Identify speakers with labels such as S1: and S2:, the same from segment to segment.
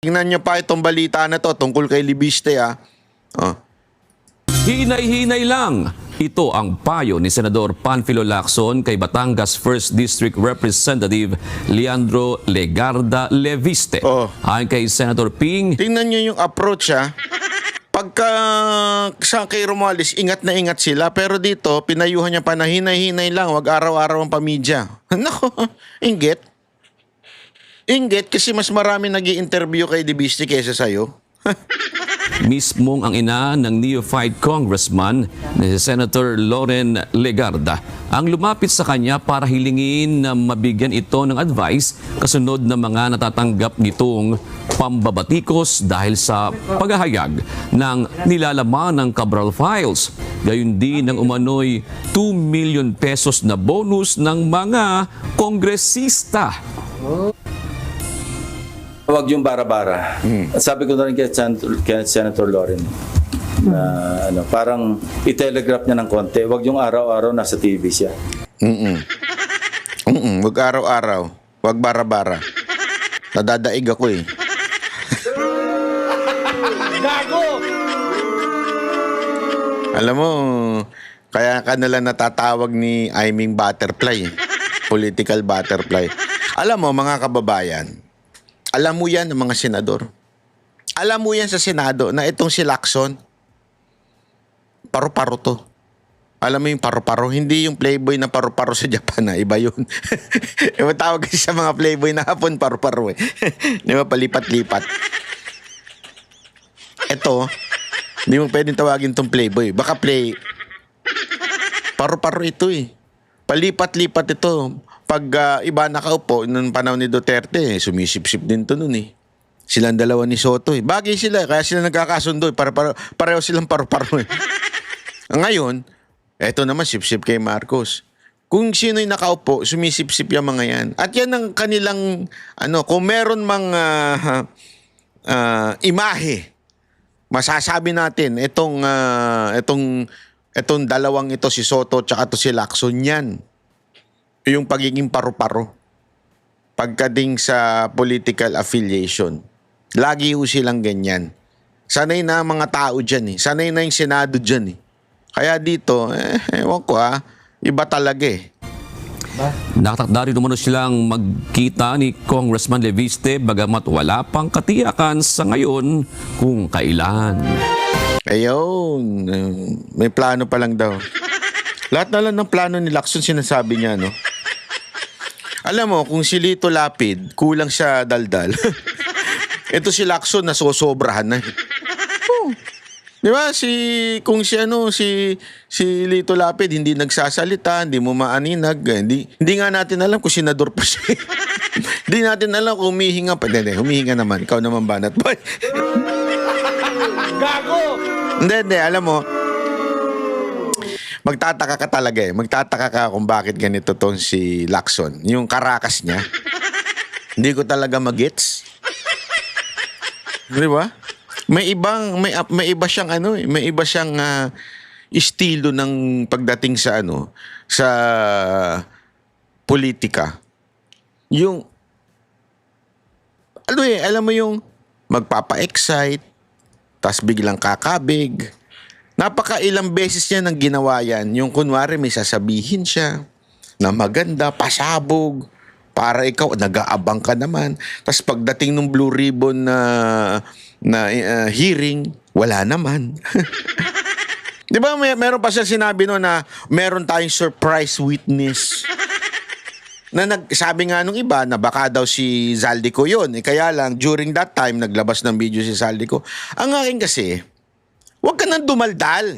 S1: Tingnan nyo pa itong balita na to tungkol kay Libiste, ah. Oh.
S2: Hinay-hinay lang. Ito ang payo ni Senador Panfilo Lacson kay Batangas 1st District Representative Leandro Legarda Leviste.
S1: Oh.
S2: Ayon kay Senator Ping,
S1: Tingnan nyo yung approach, ah. Pagka sa kay Romualdez, ingat na ingat sila. Pero dito, pinayuhan niya pa na hinay-hinay lang. Wag araw-araw ang pamidya. Nako, inggit. Inggit kasi mas marami nag-i-interview kay Libiste kaysa sa'yo.
S2: mismong ang ina ng neophyte congressman na si Senator Loren Legarda ang lumapit sa kanya para hilingin na mabigyan ito ng advice kasunod ng mga natatanggap nitong pambabatikos dahil sa paghahayag ng nilalaman ng Cabral Files. Gayun din ang umano'y 2 million pesos na bonus ng mga kongresista.
S3: Huwag yung bara-bara. At sabi ko na rin kay Senator Loren na parang i-telegraph niya ng konti. Huwag yung araw-araw nasa TV siya.
S1: Wag araw-araw. Wag bara-bara. Nadadaig ako eh.
S4: Gago!
S1: Alam mo, kaya ka nalang natatawag ni Aiming Butterfly. Political butterfly. Alam mo, mga kababayan, alam mo yan ng mga senador. Alam mo yan sa Senado na itong si Lacson, paro-paro to. Alam mo yung paro-paro? Hindi yung playboy na paro-paro sa Japan na. Iba yun. Iba tawag kasi sa mga playboy na hapon paro-paro eh. Di ba? Palipat-lipat. Ito, hindi mo pwedeng tawagin tong playboy. Baka paro-paro ito eh. Palipat-lipat ito. Pag iba nakaupo, nung panahon ni Duterte, sumisip-sip din to nun eh. Silang dalawa ni Soto eh. Bagay sila, kaya sila nagkakasundo eh. Pareho silang paro-paro eh. Ngayon, eto naman sip-sip kay Marcos. Kung sino'y nakaupo, sumisip-sip yung mga yan. At yan ang kanilang, kung meron mang imahe, masasabi natin, itong dalawang ito, si Soto tsaka to si Lacson, yan. Yung pagiging paru-paro pagkading sa political affiliation. Lagi ho silang ganyan. Sanay na mga tao dyan eh. Sanay na yung Senado dyan eh. Kaya dito, ewan ko iba talaga eh.
S2: Nakatakda rin naman silang magkita ni Congressman Leviste bagamat wala pang katiyakan sa ngayon kung kailan.
S1: Ayun, may plano pa lang daw. Lahat na lang ng plano ni Lacson sinasabi niya, no? Alam mo, kung si Lito Lapid, kulang siya daldal. Ito si Lacson, nasosobrahan na. Oh. Di ba? Kung si Lito Lapid, hindi nagsasalita, hindi mo maaninag, hindi nga natin alam kung senador pa siya. Hindi natin alam kung humihinga pa. Hindi, humihinga naman. Ikaw naman, Banat Boy.
S4: Gago!
S1: Hindi, alam mo, magtataka ka talaga eh. Magtataka ka kung bakit ganito tong si Lacson. Yung karakas niya. Hindi ko talaga magets. Di ba? May iba siyang may iba siyang estilo ng pagdating sa sa politika. Yung alam mo yung magpapa-excite, tas biglang kakabig. Napakailang beses niya nang ginawa yan. Yung kunwari may sasabihin siya na maganda, pasabog, para ikaw, nag-aabang ka naman. Tapos pagdating ng Blue Ribbon na hearing, wala naman. Di ba meron pa siya sinabi no na meron tayong surprise witness. Na sabi nga nung iba na baka daw si Zaldico yun. Kaya lang, during that time, naglabas ng video si Zaldico. Ang akin kasi, huwag ka nang dumaldal.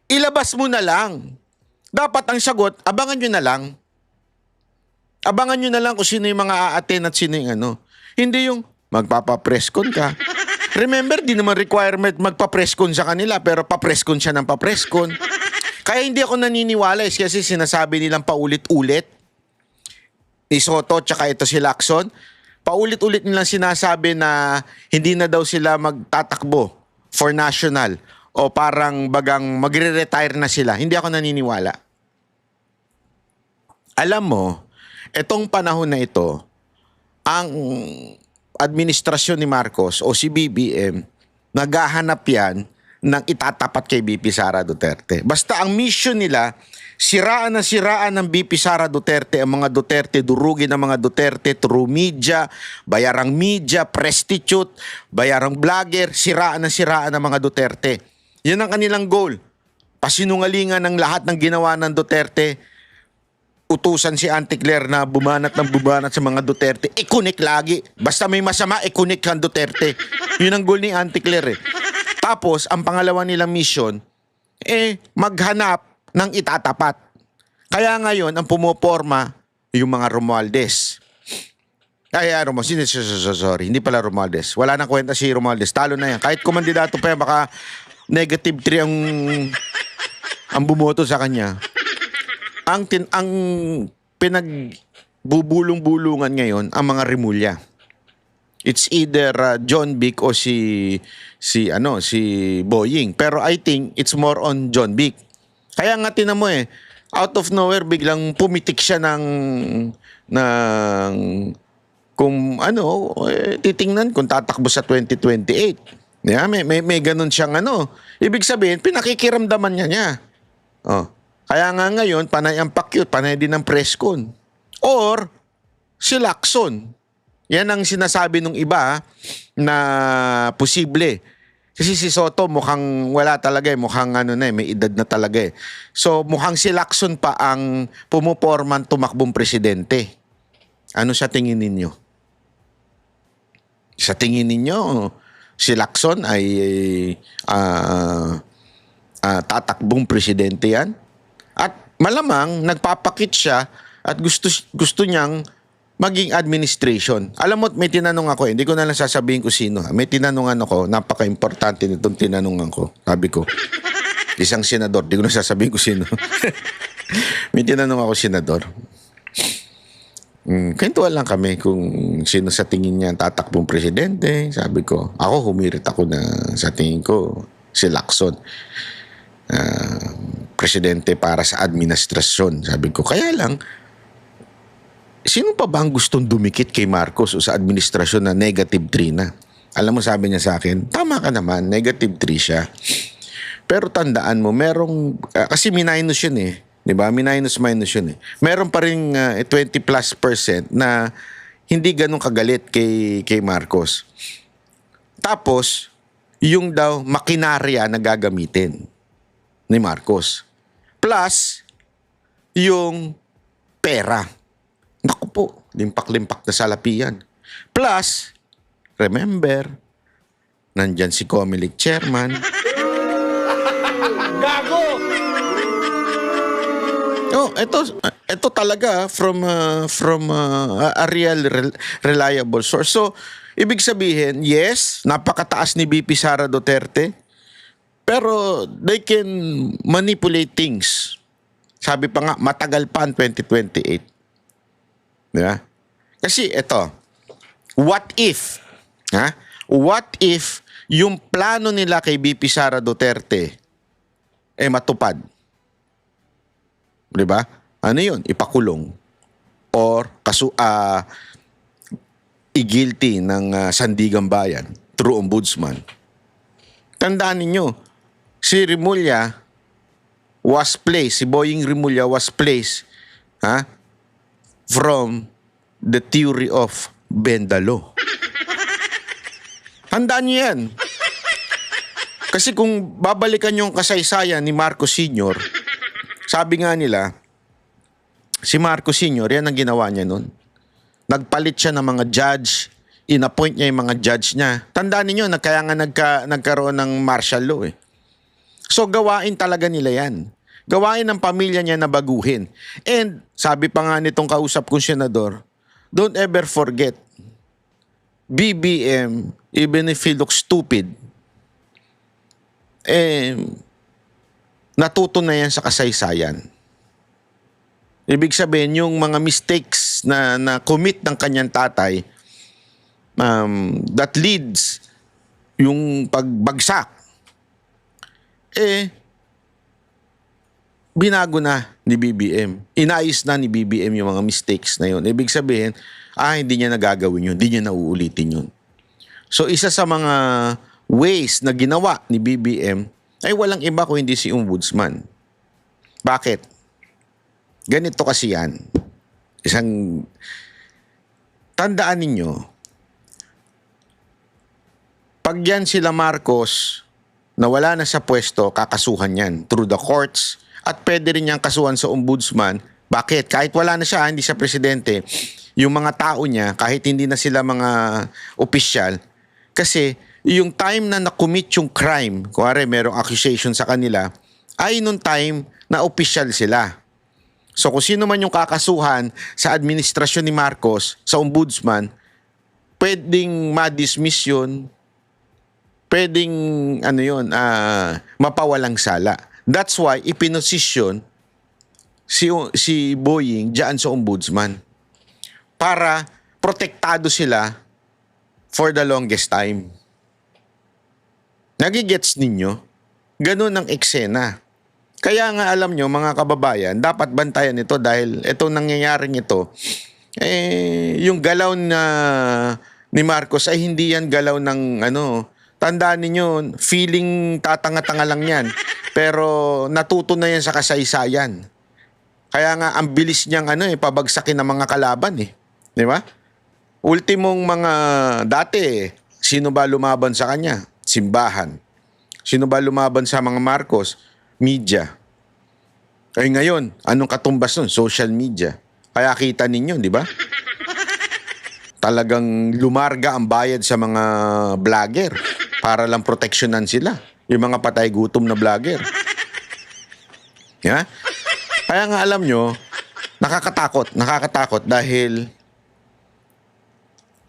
S1: Ilabas mo na lang. Dapat ang sagot, abangan nyo na lang. Abangan nyo na lang kung sino yung mga a-attend at sino yung Hindi yung magpapa-presscon ka. Remember, di naman requirement magpa-presscon sa kanila, pero pa-presscon siya ng pa-presscon. Kaya hindi ako naniniwala kasi sinasabi nilang paulit-ulit. Ni Soto tsaka ito si Lacson. Paulit-ulit nilang sinasabi na hindi na daw sila magtatakbo for national o parang bagang magre-retire na sila. Hindi ako naniniwala. Alam mo, itong panahon na ito, administrasyon ni Marcos o si BBM, naghahanap yan ng itatapat kay BP Sara Duterte. Basta ang mission nila, siraan ng BP Sara Duterte, ang mga Duterte, durugin ang mga Duterte through media, bayarang media, prostitute, bayarang vlogger, siraan ng mga Duterte. Yan ang kanilang goal. Pasinungalingan ng lahat ng ginawa ng Duterte. Utusan si Auntie Claire na bumanat sa mga Duterte. Ikunik lagi. Basta may masama, ikunik ang Duterte. Yun ang goal ni Auntie Claire. Tapos, ang pangalawa nilang mission, maghanap ng itatapat. Kaya ngayon, ang pumoporma, yung mga Romualdez. Sorry, hindi pala Romualdez. Wala nang kwenta si Romualdez. Talo na yan. Kahit kumandidato pa yan, baka -3 ang bumoto sa kanya. Ang pinagbubulong-bulungan ngayon ang mga Rimulya. It's either John Vic o si Boying. Pero I think it's more on John Vic. Kaya nga tinan mo out of nowhere biglang pumitik siya ng kung titingnan kung tatakbo sa 2028. Yeah, may ganun siyang Ibig sabihin, pinakikiramdaman niya. Oh. Kaya nga ngayon, panay ang pakyut, panay din ang preskon. Or, si Lacson. Yan ang sinasabi nung iba na posible. Kasi si Soto mukhang wala talaga mukhang may edad na talaga So, mukhang si Lacson pa ang pumuporman tumakbong presidente. Ano sa tingin ninyo? Sa tingin ninyo, si Lacson ay tatakbong presidente yan? At malamang nagpapakit siya at gusto niyang maging administration. Alam mo, may tinanong ako hindi ko na lang sasabihin ko sino. May tinanongan ako, napaka-importante nitong tinanongan ko. Sabi ko, isang senador, di ko na sasabihin ko sino. May tinanong ako, senador. Kwentuhan lang kami kung sino sa tingin niya ang tatakbong presidente. Sabi ko, ako humirit ako na sa tingin ko si Lacson. Presidente para sa administrasyon. Sabi ko, kaya lang, sino pa ba ang gustong dumikit kay Marcos o sa administrasyon na -3 na? Alam mo, sabi niya sa akin, tama ka naman, -3 siya. Pero tandaan mo, merong, kasi minus yun di ba? Minus yun Meron pa rin 20+% na hindi ganun kagalit kay Marcos. Tapos, yung daw makinarya na gagamitin ni Marcos. Plus, yung pera. Naku po, limpak-limpak na salapian. Plus, remember, nandyan si Comelec chairman. Gago! Oh, ito talaga from a real reliable source. So, ibig sabihin, yes, napakataas ni BP Sara Duterte, pero they can manipulate things. Sabi pa nga, matagal pa ang 2028. Diba? Kasi ito, what if yung plano nila kay BP Sara Duterte matupad? Diba? Ano yun? Ipakulong. Or i-guilty ng Sandigan Bayan through ombudsman. Tandaan ninyo, si Rimulya was placed, si Boying Rimulya was placed from the theory of Bendalo. Tandaan niyo yan. Kasi kung babalikan yung kasaysayan ni Marcos Sr., sabi nga nila, si Marcos Sr., yan ang ginawa niya nun. Nagpalit siya ng mga judge, inappoint niya yung mga judge niya. Tandaan niyo, kaya nga nagkaroon ng martial law So gawain talaga nila yan. Gawain ng pamilya niya na baguhin. And sabi pa nga nitong kausap kong senador, don't ever forget, BBM, even if he looks stupid, natuto na yan sa kasaysayan. Ibig sabihin, yung mga mistakes na commit ng kanyang tatay, that leads yung pagbagsak, binago na ni BBM. Inayos na ni BBM yung mga mistakes na yun. Ibig sabihin, hindi niya nagagawin yun, hindi niya nauulitin yun. So isa sa mga ways na ginawa ni BBM ay walang iba kung hindi si Ombudsman. Bakit? Ganito kasi yan. Tandaan ninyo, pag yan sila Marcos na wala na sa pwesto, kakasuhan yan through the courts at pwede rin niyang kasuhan sa Ombudsman. Bakit? Kahit wala na siya, hindi siya presidente, yung mga tao niya, kahit hindi na sila mga opisyal, kasi yung time na na-commit yung crime, kuwari merong accusation sa kanila, ay nung time na opisyal sila. So kung sino man yung kakasuhan sa administrasyon ni Marcos, sa Ombudsman, pwedeng ma-dismiss yun, pwedeng mapawalang sala. That's why ipinosisyon si Boying diyan sa Ombudsman para protektado sila for the longest time. Nagigets ninyo? Ganun ang eksena. Kaya nga alam nyo mga kababayan, dapat bantayan ito dahil itong nangyayaring ito, yung galaw na ni Marcos ay hindi yan galaw ng tandaan ninyo, feeling tatanga-tanga lang yan. Pero natuto na yan sa kasaysayan. Kaya nga ang bilis niyang pabagsakin ng mga kalaban eh. Di ba? Ultimong mga dati, sino ba lumaban sa kanya? Simbahan. Sino ba lumaban sa mga Marcos? Media. Ay ngayon, anong katumbas nun? Social media. Kaya kita ninyo, di ba? Talagang lumarga ang bayad sa mga vlogger para lang proteksyonan sila. Yung mga patay gutom na vlogger. Yeah? Kaya nga alam nyo, nakakatakot dahil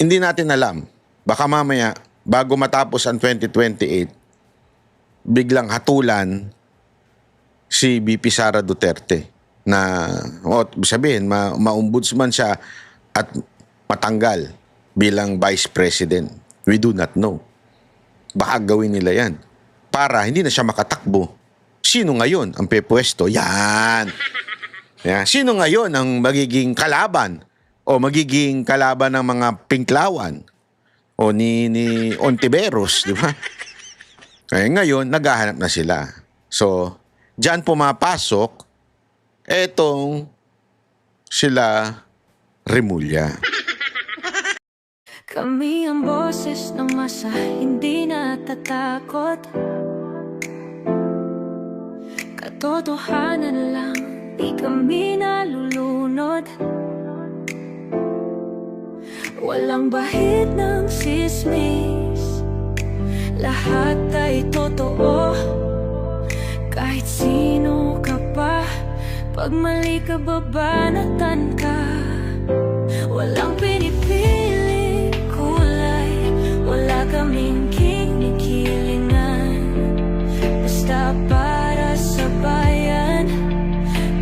S1: hindi natin alam. Baka mamaya, bago matapos ang 2028, biglang hatulan si VP Sara Duterte na, sabihin, ma-ombudsman siya at matanggal bilang Vice President. We do not know. Baka gawin nila yan para hindi na siya makatakbo. Sino ngayon ang pepwesto? Yan. Sino ngayon ang magiging kalaban o magiging kalaban ng mga Pinklawan o ni Ontiveros, di ba? Ngayon, naghahanap na sila. So, diyan pumapasok etong sila Remulla.
S4: Kami ang boses ng masa, hindi natatakot. Katotohanan lang, di kami nalulunod. Walang bahid ng sismis, lahat ay totoo. Kahit sino ka pa, pag mali ka babanatan ka. Walang pinipili kulay, wala kaming kinikilingan. Basta para sa bayan,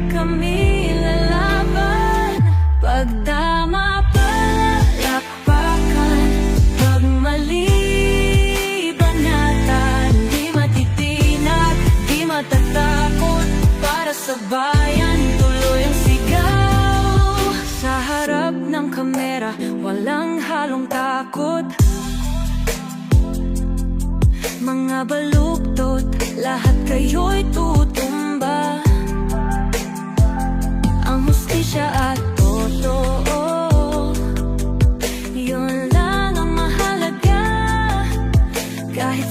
S4: kami lalaban. Pag tama palakpakan, pag mali banatan, di matitinag, di matatakot. Para sa bayan, tuloy ang sigaw. Sa harap ng kamera, walang halong takot. Mga baluktot, lahat kayo'y tutumba. Ang hustisya at totoo, yun lang ang mahalaga. Kahit